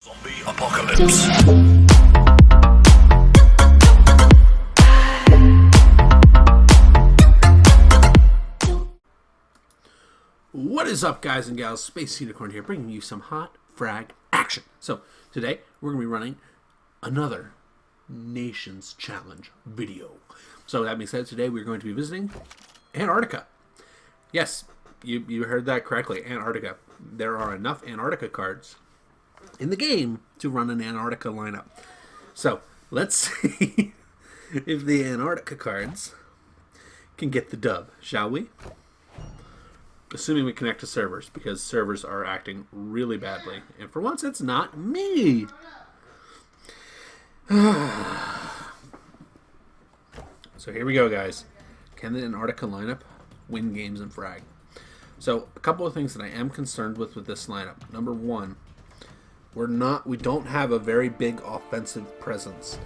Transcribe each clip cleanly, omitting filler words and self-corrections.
Zombie apocalypse. What is up, guys and gals? Space Unicorn here, bringing you some hot frag action. So today we're going to be running another Nations Challenge video. So that being said, today we're going to be visiting Antarctica. Yes, you heard that correctly, Antarctica. There are enough Antarctica cards in the game to run an Antarctica lineup. So let's see if the Antarctica cards can get the dub, shall we? Assuming we connect to servers, because servers are acting really badly. And for once, it's not me. So here we go, guys. Can the Antarctica lineup win games in FRAg? So a couple of things that I am concerned with this lineup. Number one, we don't have a very big offensive presence.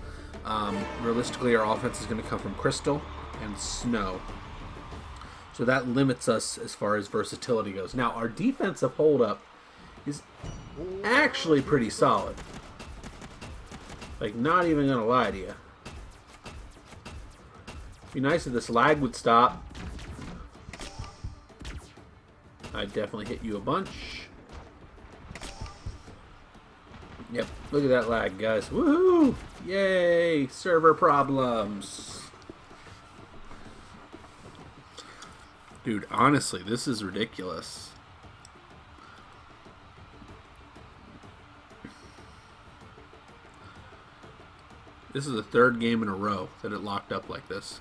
Realistically, our offense is going to come from Crystal and Snow. So that limits us as far as versatility goes. Now, our defensive holdup is actually pretty solid. Like, not even going to lie to you. It'd be nice if this lag would stop. I'd definitely hit you a bunch. Yep, look at that lag, guys. Woohoo! Yay! Server problems. Dude, honestly, this is ridiculous. This is the third game in a row that it locked up like this.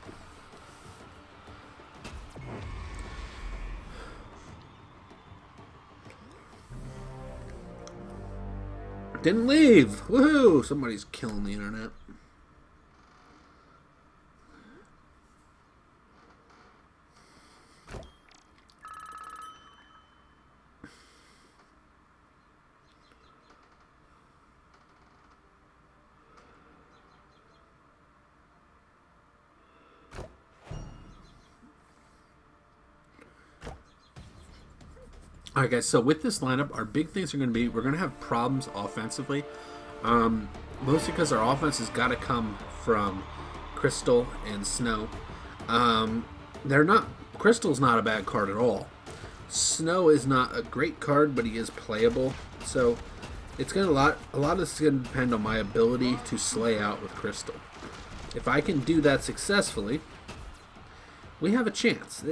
Didn't leave! Woohoo! Somebody's killing the internet. Alright, guys, so with this lineup, our big things are going to be, we're going to have problems offensively. Mostly because our offense has got to come from Crystal and Snow. Crystal's not a bad card at all. Snow is not a great card, but he is playable. So it's going to a lot of this is going to depend on my ability to slay out with Crystal. If I can do that successfully, we have a chance.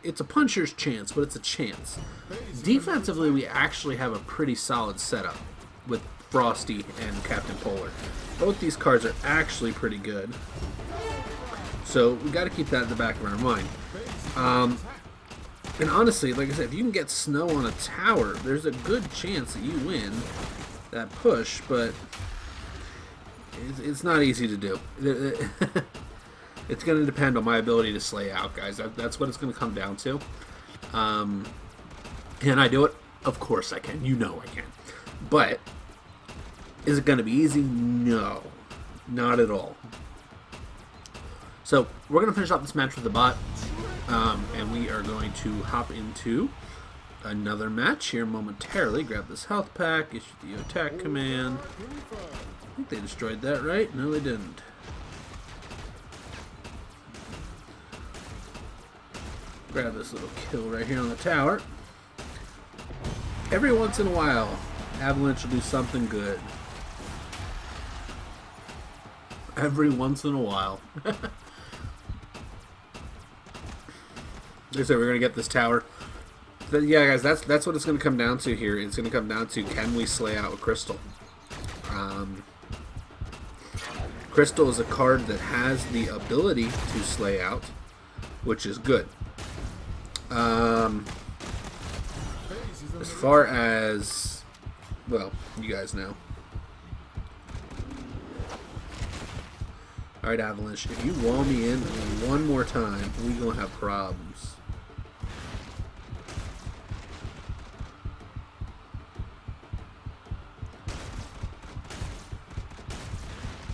It's a puncher's chance, but it's a chance. Defensively, we actually have a pretty solid setup with Frosty and Captain Polar. Both these cards are actually pretty good. So we got to keep that in the back of our mind. And honestly, like I said, if you can get Snow on a tower, there's a good chance that you win that push, but it's not easy to do. It's going to depend on my ability to slay out, guys. That's what it's going to come down to. Can I do it? Of course I can. You know I can. But is it going to be easy? No. Not at all. So we're going to finish up this match with the bot. And we are going to hop into another match here momentarily. Grab this health pack. Issue the attack command. I think they destroyed that, right? No, they didn't. Grab this little kill right here on the tower. Every once in a while, Avalanche will do something good. Every once in a while. Like I said, we're going to get this tower. But yeah, guys, that's what it's going to come down to here. It's going to come down to, can we slay out with Crystal? Crystal is a card that has the ability to slay out, which is good. As far as, well, you guys know. Alright, Avalanche, if you wall me in one more time, we gonna have problems.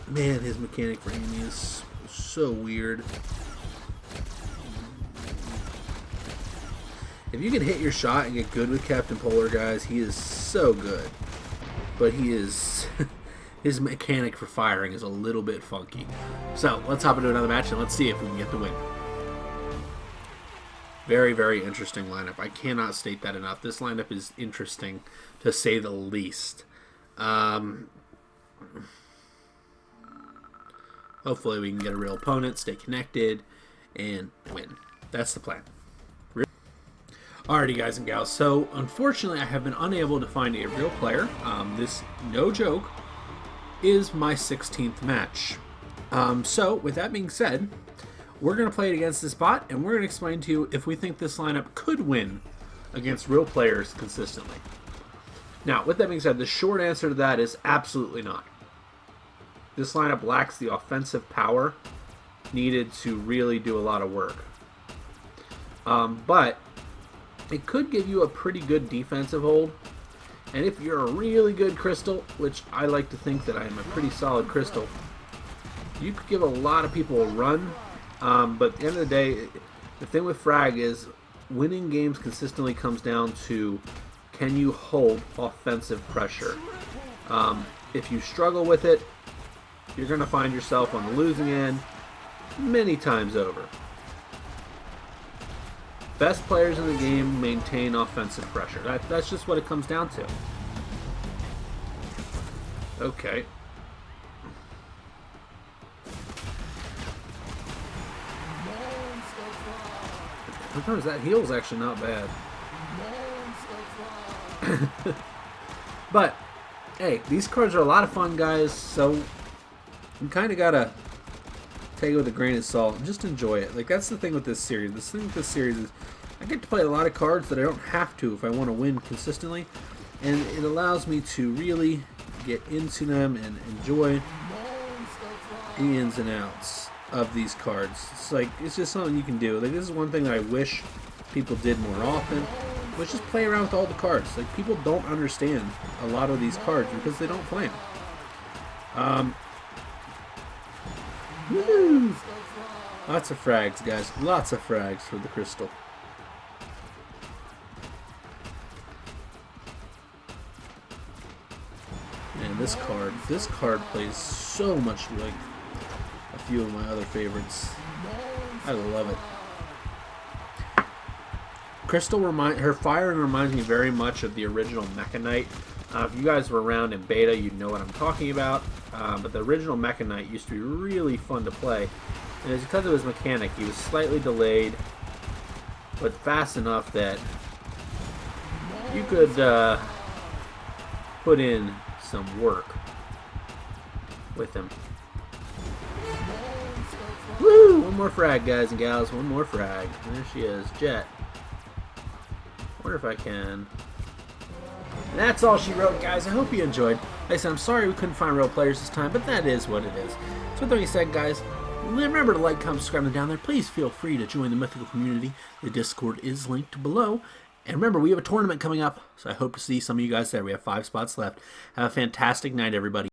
Man, his mechanic for aiming is so weird. If you can hit your shot and get good with Captain Polar, guys, he is so good. but he is his mechanic for firing is a little bit funky. So let's hop into another match and let's see if we can get the win. Very, very interesting lineup. I cannot state that enough. This lineup is interesting, to say the least. Hopefully we can get a real opponent, stay connected, and win. That's the plan. Alrighty, guys and gals. So, unfortunately, I have been unable to find a real player. This, no joke, is my 16th match. So, with that being said, we're going to play it against this bot, and we're going to explain to you if we think this lineup could win against real players consistently. Now, with that being said, the short answer to that is absolutely not. This lineup lacks the offensive power needed to really do a lot of work. But it could give you a pretty good defensive hold. And if you're a really good crystal, which I like to think that I am a pretty solid crystal, you could give a lot of people a run. But at the end of the day, the thing with frag is winning games consistently comes down to, can you hold offensive pressure? If you struggle with it, you're going to find yourself on the losing end many times over. Best players in the game maintain offensive pressure. That's just what it comes down to. Okay. Sometimes that heal's actually not bad. But, hey, these cards are a lot of fun, guys, so you kind of gotta take it with a grain of salt and just enjoy it. Like, that's the thing with this series. The thing with this series is I get to play a lot of cards that I don't have to if I want to win consistently, and it allows me to really get into them and enjoy the ins and outs of these cards. It's like, it's just something you can do. Like, this is one thing that I wish people did more often, was just play around with all the cards. Like, people don't understand a lot of these cards because they don't play them. Woo! Lots of frags, guys. Lots of frags for the crystal. And this card plays so much like a few of my other favorites. I love it. Crystal her firing reminds me very much of the original Mecha Knight. If you guys were around in beta, you'd know what I'm talking about. But the original Mecha Knight used to be really fun to play. And it's because of his mechanic. He was slightly delayed, but fast enough that you could put in some work with him. Woo! One more frag, guys and gals. One more frag. There she is. Jet. Wonder if I can. And that's all she wrote, guys. I hope you enjoyed. Like I said, I'm sorry we couldn't find real players this time, but that is what it is. So with that being said, guys, remember to like, comment, subscribe, and down there. Please feel free to join the mythical community. The Discord is linked below. And remember, we have a tournament coming up, so I hope to see some of you guys there. We have 5 spots left. Have a fantastic night, everybody.